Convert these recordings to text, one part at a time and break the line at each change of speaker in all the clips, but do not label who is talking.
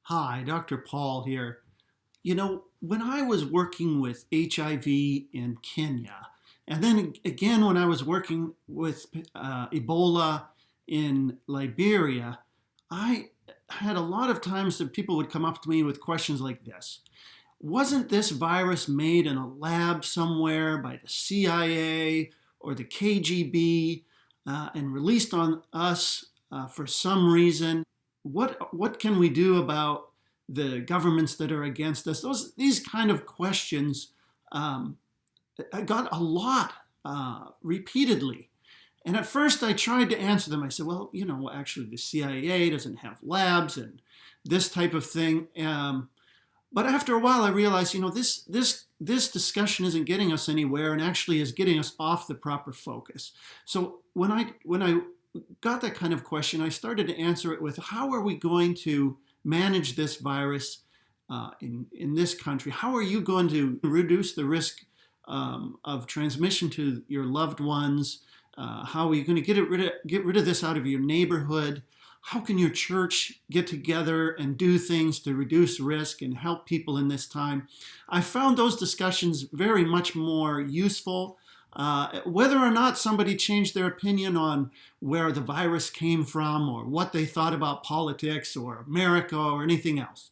Hi, Dr. Paul here. When I was working with HIV in Kenya, and then again when I was working with Ebola in Liberia, I had a lot of times that people would come up to me with questions like this. Wasn't this virus made in a lab somewhere by the CIA or the KGB and released on us for some reason? What can we do about the governments that are against us? These kind of questions um, I got a lot repeatedly. And at first I tried to answer them. I said, well, actually the CIA doesn't have labs and this type of thing. But after a while, I realized, this discussion isn't getting us anywhere, and actually is getting us off the proper focus. So when I got that kind of question, I started to answer it with, how are we going to manage this virus in this country? How are you going to reduce the risk of transmission to your loved ones? How are you going to get rid of this out of your neighborhood? How can your church get together and do things to reduce risk and help people in this time? I found those discussions very much more useful. Whether or not somebody changed their opinion on where the virus came from or what they thought about politics or America or anything else.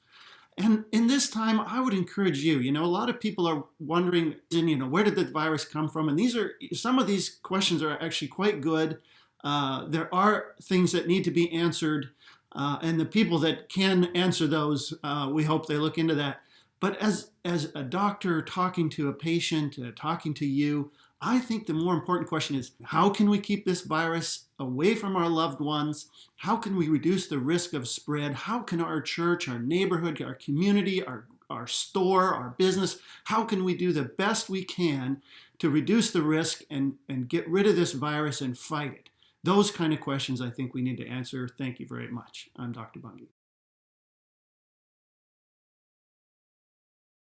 And in this time, I would encourage you, a lot of people are wondering, where did the virus come from? And some of these questions are actually quite good. There are things that need to be answered, and the people that can answer those, we hope they look into that. But as a doctor talking to a patient, talking to you, I think the more important question is, how can we keep this virus away from our loved ones? How can we reduce the risk of spread? How can our church, our neighborhood, our community, our store, our business, how can we do the best we can to reduce the risk and get rid of this virus and fight it? Those kind of questions I think we need to answer. Thank you very much. I'm Dr. Bungie.